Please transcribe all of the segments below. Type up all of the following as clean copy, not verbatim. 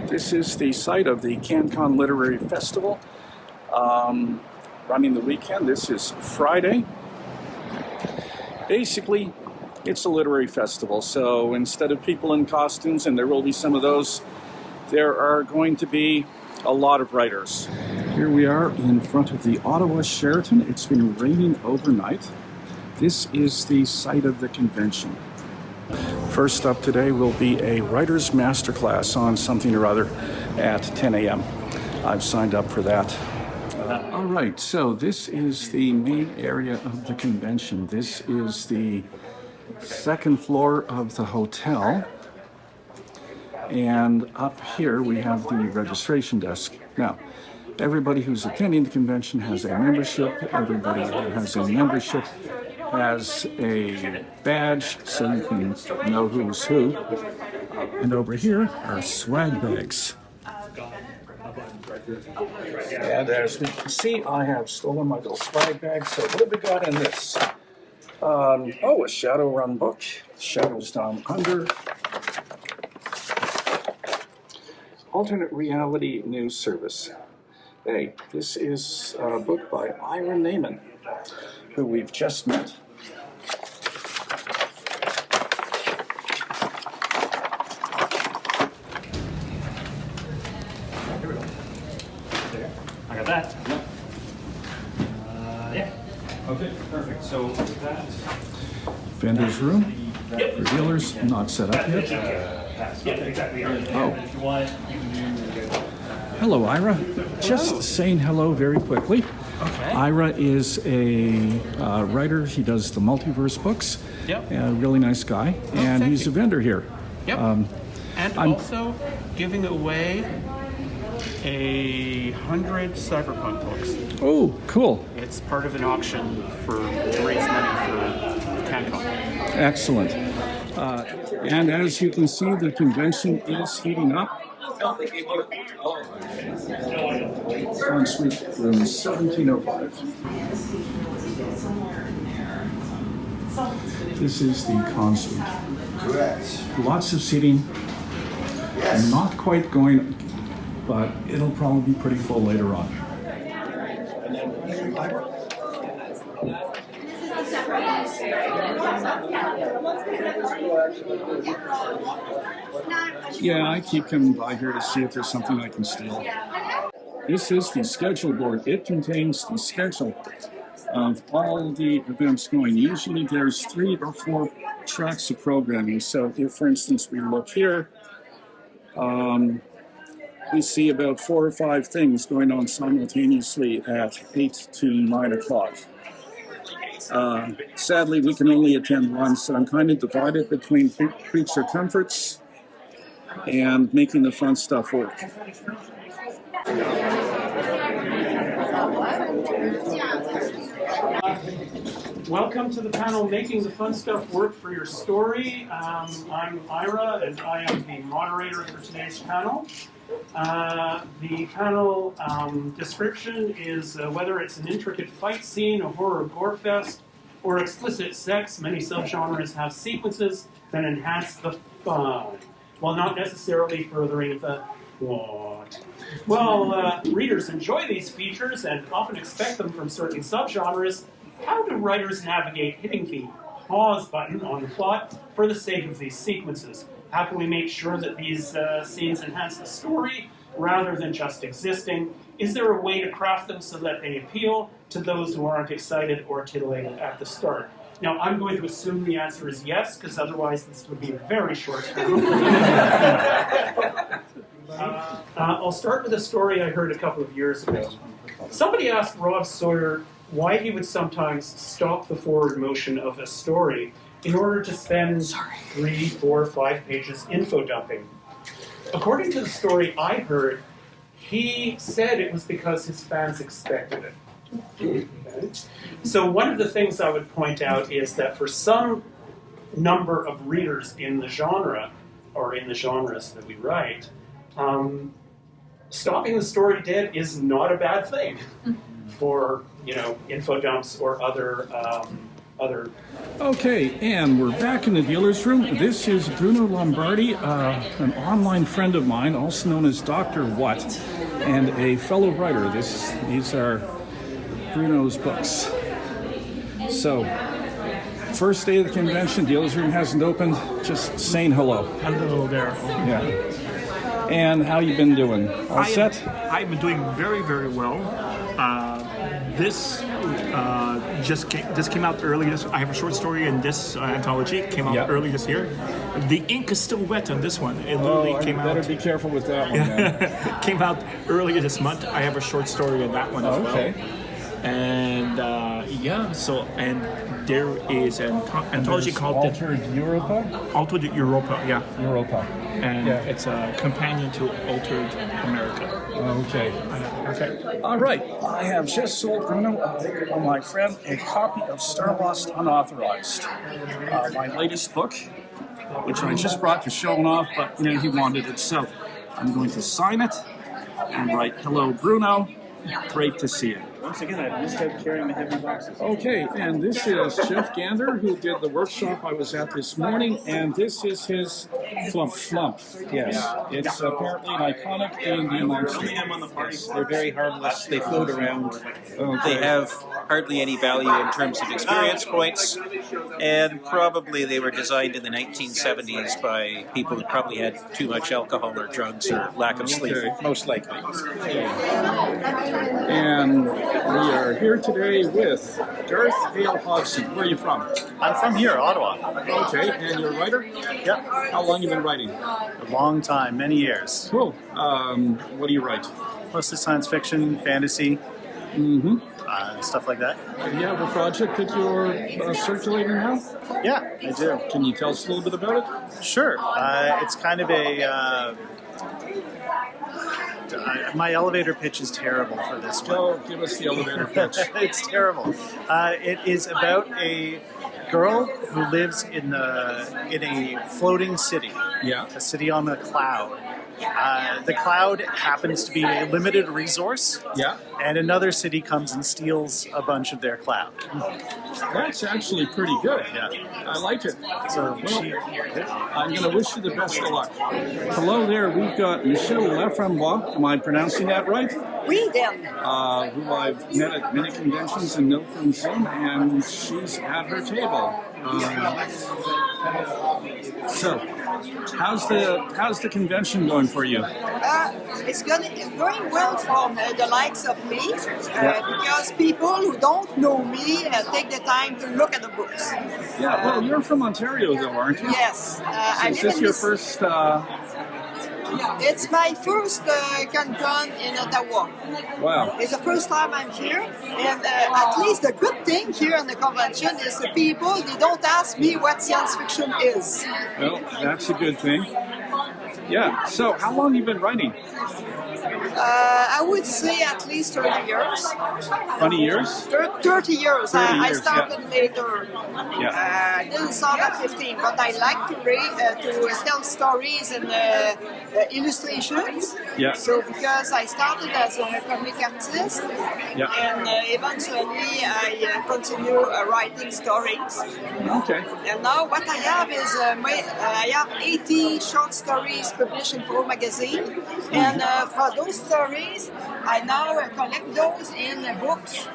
This is the site of the CanCon Literary Festival, running the weekend. This is Friday. Basically, it's a literary festival, so instead of people in costumes, and there will be some of those, there are going to be a lot of writers. Here we are in front of the Ottawa Sheraton. It's been raining overnight. This is the site of the convention. First up today will be a writer's masterclass on something or other at 10 a.m. I've signed up for that. All right, so this is the main area of the convention. This is the second floor of the hotel. And up here we have the registration desk. Now, everybody who's attending the convention has a membership. Everybody who has a membership has a badge so you can know who's who. And over here are swag bags. And as we can see, I have stolen my little swag bag. So what have we got in this? A Shadowrun book, Shadows Down Under. Alternate Reality News Service. Hey, this is a book by Ira Naiman, who we've just met. Here we go. There. I got that. Yeah. Okay, perfect. So that. Vendor's room. Yep. For dealers, not set up yet. Yeah, exactly. Oh. If you want it, you can do it. Hello, Ira. Just saying hello very quickly. Okay. Ira is a writer. He does the multiverse books. Yep. A really nice guy. And thank he's you. a vendor here. Yep. And I'm- also giving away 100 cyberpunk books. Oh, cool. It's part of an auction to raise money for CanCon. Excellent. And as you can see, the convention is heating up. On suite room 1705. This is the con suite. Lots of seating. Not quite going, but it'll probably be pretty full later on. Yeah, I keep coming by here to see if there's something I can steal. This is the schedule board. It contains the schedule of all the events going. Usually there's 3 or 4 tracks of programming. So if, for instance, we look here, we see about 4 or 5 things going on simultaneously at 8 to 9 o'clock. Sadly, we can only attend one, so I'm kind of divided between creature comforts and making the fun stuff work. Welcome to the panel Making the Fun Stuff Work for Your Story. I'm Ira, and I am the moderator for today's panel. The panel description is whether it's an intricate fight scene, a horror gore fest, or explicit sex, many subgenres have sequences that enhance the fun, while not necessarily furthering the plot. Well, readers enjoy these features and often expect them from certain subgenres. How do writers navigate hitting the pause button on the plot for the sake of these sequences? How can we make sure that these scenes enhance the story rather than just existing? Is there a way to craft them so that they appeal to those who aren't excited or titillated at the start? Now, I'm going to assume the answer is yes, because otherwise this would be a very short panel. I'll start with a story I heard a couple of years ago. Somebody asked Rob Sawyer why he would sometimes stop the forward motion of a story in order to spend 3, 4, 5 pages info dumping. According to the story I heard, he said it was because his fans expected it. Okay. So one of the things I would point out is that for some number of readers in the genre, or in the genres that we write, stopping the story dead is not a bad thing for, info dumps or other other. Okay, and we're back in the dealer's room. This is Bruno Lombardi, an online friend of mine, also known as Dr. What, and a fellow writer. These are Bruno's books. So, first day of the convention, dealer's room hasn't opened. Just saying hello. Hello there. Yeah. And how you been doing? All set? I've been doing very, very well. This came out early. I have a short story in this anthology. It came out early this year. The ink is still wet on this one. It literally came out. Better be careful with that one. Then. Came out earlier this month. I have a short story in that one as well. Okay. And there is an anthology called Altered Europa. Altered Europa. Yeah. Europa. And it's a companion to Altered America. Okay. Okay. All right. I have just sold Bruno, my friend, a copy of Star Lost Unauthorized, my latest book, which I just brought to show him off, but he wanted it, so I'm going to sign it and write, "Hello, Bruno. Great to see you." Once again, I missed out carrying the heavy boxes. Okay, and this is Jeff Gander, who did the workshop I was at this morning, and this is his Flump. Yes, it's apparently an iconic D&D monster. They're very harmless. They float around. Okay. They have hardly any value in terms of experience points, and probably they were designed in the 1970s by people who probably had too much alcohol or drugs or lack of sleep, most likely. And we are here today with Garth Hale Hodgson. Where are you from? I'm from here, Ottawa. Okay, and you're a writer? Yep. How long have you been writing? A long time, many years. Cool. What do you write? Mostly science fiction, fantasy, stuff like that. Do you have a project that you're circulating now? Yeah, I do. Can you tell us a little bit about it? Sure. It's kind of a... my elevator pitch is terrible for this one. Go give us the elevator pitch. It's terrible. It is about a girl who lives in a floating city. Yeah. A city on a cloud. The cloud happens to be a limited resource. Yeah. And another city comes and steals a bunch of their cloud. That's actually pretty good. Yeah. I like it. So I'm going to wish you the best of luck. Hello there. We've got Michelle Leframbois. Am I pronouncing that right? Oui, then. Who I've met at many conventions and know from Zoom, and she's at her table. So, how's the convention going for you? It's going well from the likes of me, because people who don't know me take the time to look at the books. Yeah, well, you're from Ontario, though, aren't you? Yes. I Is live this in your first... It's my first con in Ottawa. Wow. It's the first time I'm here, and at least the good thing here in the convention is the people, they don't ask me what science fiction is. Well, that's a good thing. Yeah, so how long have you been writing? I would say at least 30 years. 20 years? 30 years. 30 I years, started later. Yeah. I didn't start at 15, but I like to read, to tell stories and illustrations. Yeah. So because I started as a comic artist, and eventually I continue writing stories. Okay. And now what I have is I have 80 short stories published in Pro Magazine, and for those stories, I now collect those in books.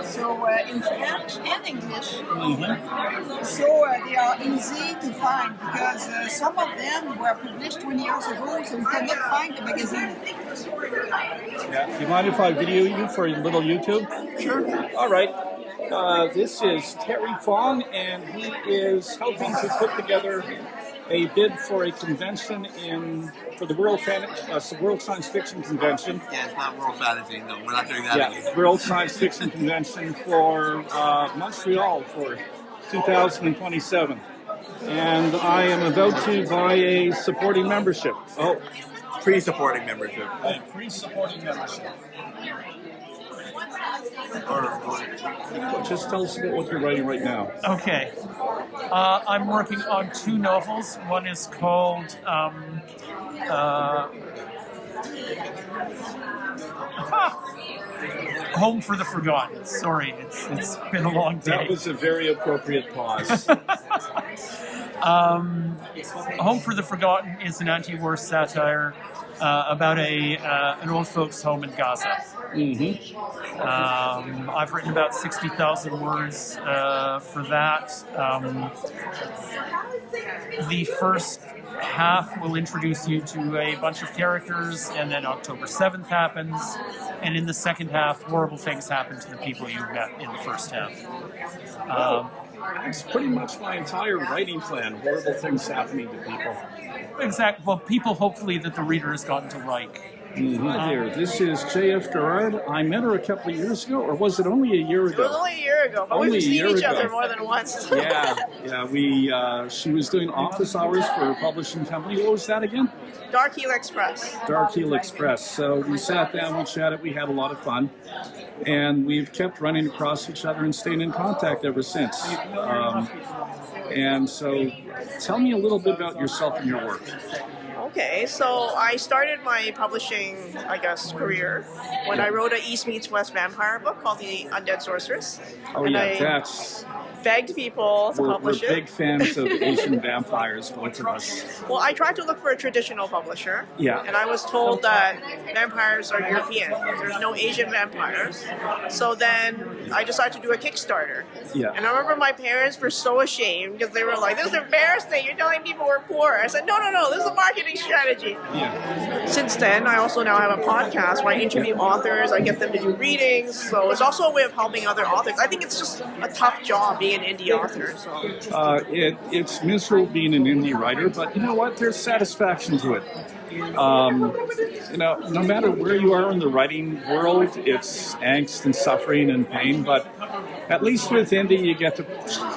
So in French and English. So they are easy to find because some of them were published 20 years ago, so you cannot find the magazine. Yeah. Do you mind if I video you for a little YouTube? Sure. All right. This is Terry Fong, and he is helping to put together a bid for a convention for the World Science Fiction Convention. Yeah, it's not World Fantasy. No, we're not doing that again. World Science Fiction Convention for Montreal for 2027. And I am about to buy a supporting membership. Oh, Pre-supporting membership. a pre-supporting membership. Just tell us about what you're writing right now. Okay. I'm working on two novels. One is called Home for the Forgotten. Sorry, it's been a long day. That was a very appropriate pause. Home for the Forgotten is an anti-war satire about an old folks' home in Gaza. I've written about 60,000 words for that. The first half will introduce you to a bunch of characters, and then October 7th happens, and in the second half, horrible things happen to the people you met in the first half. That's pretty much my entire writing plan. Horrible things happening to people. Exactly. Well, people hopefully that the reader has gotten to like. Hi there. This is J.F. Gerard. I met her a couple of years ago, or was it only a year ago? It was only a year ago, but we've seen each other more than once. Yeah. She was doing office hours for a publishing company. What was that again? Dark Heel Express. Dark Heel Express. So we sat down, we chatted, we had a lot of fun, and we've kept running across each other and staying in contact ever since. And so, tell me a little bit about yourself and your work. Okay, so I started my publishing, career when I wrote an East Meets West vampire book called The Undead Sorceress. Oh, and that's... begged people to publish it. We're big fans of Asian vampires, both of us. Well, I tried to look for a traditional publisher. Yeah. And I was told that vampires are European. There's no Asian vampires. So then I decided to do a Kickstarter. Yeah. And I remember my parents were so ashamed because they were like, "This is embarrassing. You're telling people we're poor." I said, No. This is a marketing strategy. Yeah. Since then, I also now have a podcast where I interview authors. I get them to do readings. So it's also a way of helping other authors. I think it's just a tough job being an indie author. So. It's miserable being an indie writer, but you know what? There's satisfaction to it. No matter where you are in the writing world, it's angst and suffering and pain, but at least with indie, you get to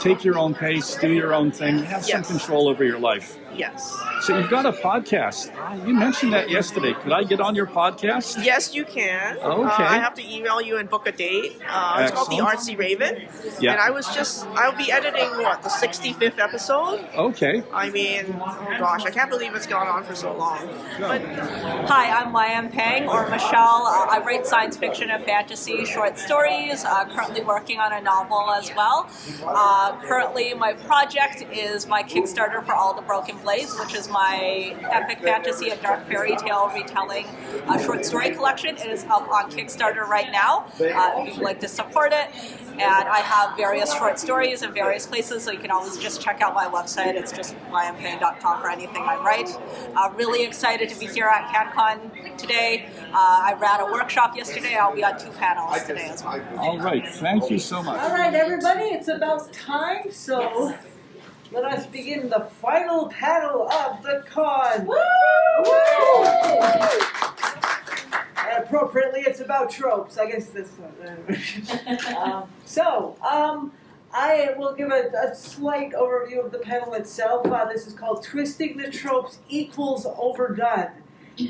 take your own pace, do your own thing, have some control over your life. Yes. So you've got a podcast. You mentioned that yesterday. Could I get on your podcast? Yes, you can. Okay. I have to email you and book a date. It's called The Artsy Raven. Yeah. And I'll be editing, the 65th episode? Okay. I mean, oh gosh, I can't believe it's gone on for so long. No. But hi, I'm Mayam Pang, or Michelle. I write science fiction and fantasy short stories, currently working on a novel as well. Currently, my project is my Kickstarter for All the Broken Blades, which is my epic fantasy and dark fairy tale retelling short story collection. It is up on Kickstarter right now, if you'd like to support it. And I have various short stories in various places, so you can always just check out my website. It's just mayam.com for anything I write. Really excited to be here at CanCon today. I ran a workshop yesterday. I'll be on 2 panels today as well. All right. Thank you so much. All right, everybody. It's about time, so let us begin the final panel of the con. Woo! And appropriately, it's about tropes. I guess this one. I will give a slight overview of the panel itself. This is called Twisting the Tropes Equals Overdone,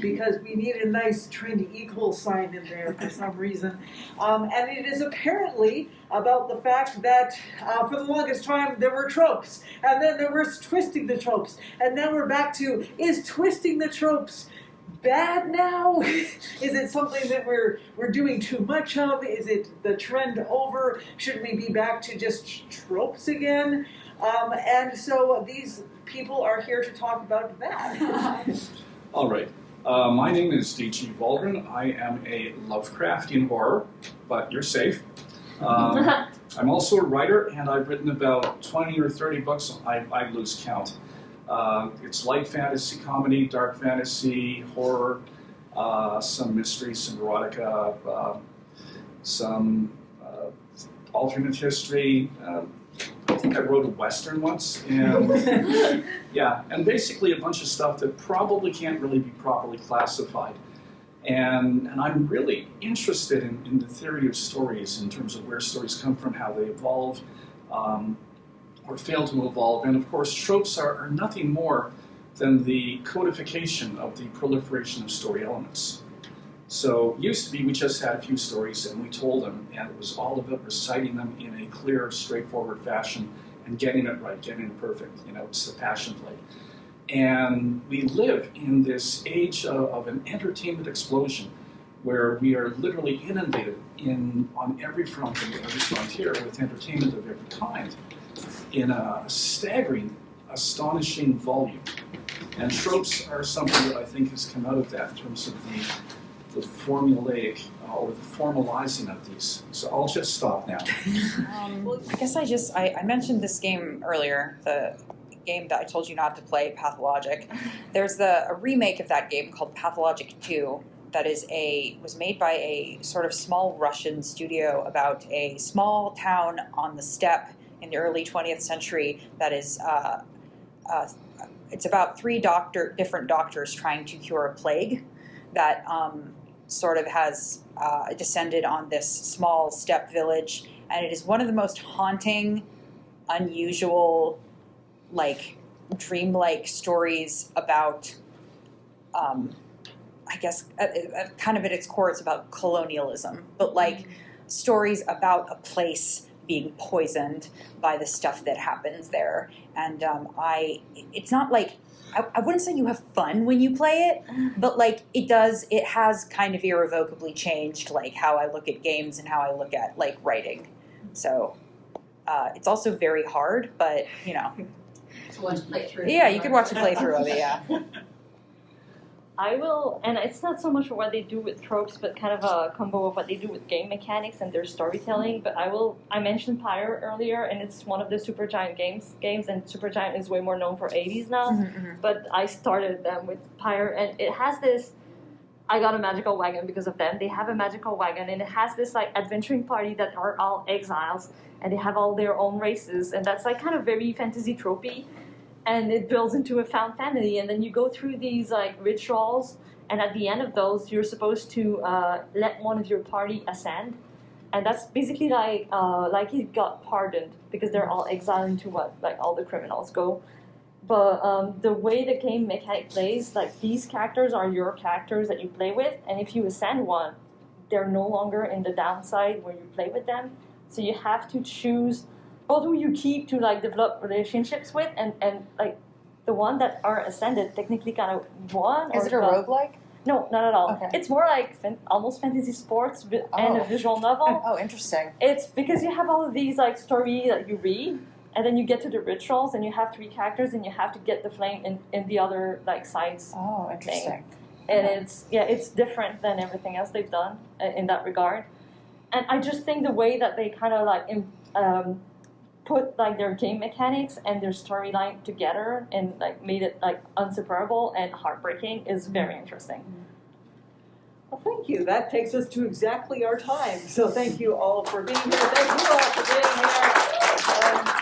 because we need a nice trendy equal sign in there for some reason. And it is apparently about the fact that for the longest time there were tropes, and then there was twisting the tropes, and now we're back to, is twisting the tropes bad now? Is it something that we're doing too much of? Is it the trend over? Should we be back to just tropes again? And so these people are here to talk about that. All right. My name is D.G. Valdron. I am a Lovecraftian horror, but you're safe. I'm also a writer, and I've written about 20 or 30 books. I lose count. It's light fantasy, comedy, dark fantasy, horror, some mystery, some erotica, some alternate history. I think I wrote a Western once, and and basically a bunch of stuff that probably can't really be properly classified. And I'm really interested in the theory of stories in terms of where stories come from, how they evolve, or fail to evolve. And of course, tropes are nothing more than the codification of the proliferation of story elements. So it used to be we just had a few stories and we told them, and it was all about reciting them in a clear, straightforward fashion and getting it right, getting it perfect. It's the passion play. And we live in this age of an entertainment explosion where we are literally inundated on every front and every frontier with entertainment of every kind in a staggering, astonishing volume. And tropes are something that I think has come out of that in terms of the formulaic or the formalizing of these. So I'll just stop now. Well, I guess I mentioned this game earlier, the game that I told you not to play, Pathologic. There's a remake of that game called Pathologic 2 that was made by a sort of small Russian studio about a small town on the steppe in the early 20th century that is it's about three different doctors trying to cure a plague that sort of has descended on this small steppe village, and it is one of the most haunting, unusual, like dreamlike stories about I guess kind of at its core it's about colonialism, but like stories about a place being poisoned by the stuff that happens there. And it's not like I wouldn't say you have fun when you play it, but like it has kind of irrevocably changed like how I look at games and how I look at like writing. So it's also very hard, but you know. Watch the playthrough. Yeah, you could watch a playthrough of it, yeah. I will, and it's not so much for what they do with tropes, but kind of a combo of what they do with game mechanics and their storytelling. But I mentioned Pyre earlier, and it's one of the Supergiant games, and Supergiant is way more known for 80s now. Mm-hmm. But I started them with Pyre, and it has this. I got a magical wagon because of them. They have a magical wagon, and it has this like adventuring party that are all exiles, and they have all their own races, and that's like kind of very fantasy tropey. And it builds into a found family, and then you go through these like rituals, and at the end of those, you're supposed to let one of your party ascend, and that's basically like he got pardoned because they're all exiled into what like all the criminals go. But the way the game mechanic plays, like these characters are your characters that you play with, and if you ascend one, they're no longer in the downside where you play with them, so you have to choose both who you keep to like develop relationships with, and like the one that are ascended technically kind of won. Is it a roguelike? No, not at all. Okay. It's more like almost fantasy sports and a visual novel. Oh, interesting. It's because you have all of these like stories that you read, and then you get to the rituals, and you have three characters, and you have to get the flame in the other like sides. Oh, interesting. And it's different than everything else they've done in that regard. And I just think the way that they kind of like put like their game mechanics and their storyline together and like made it like unseparable and heartbreaking is very interesting. Well, thank you. That takes us to exactly our time. So thank you all for being here. Thank you all for being here.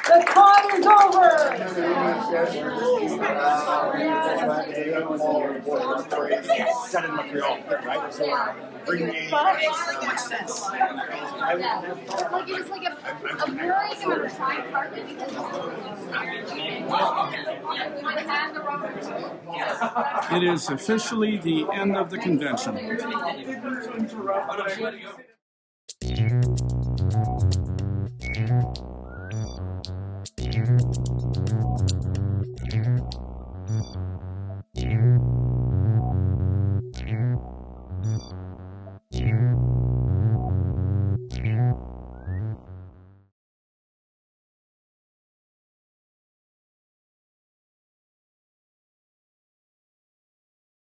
The con is over. Set in Montreal, right? So bring me. That makes so much sense. Like it was like a brilliant amount of time partly because It is officially the end of the convention.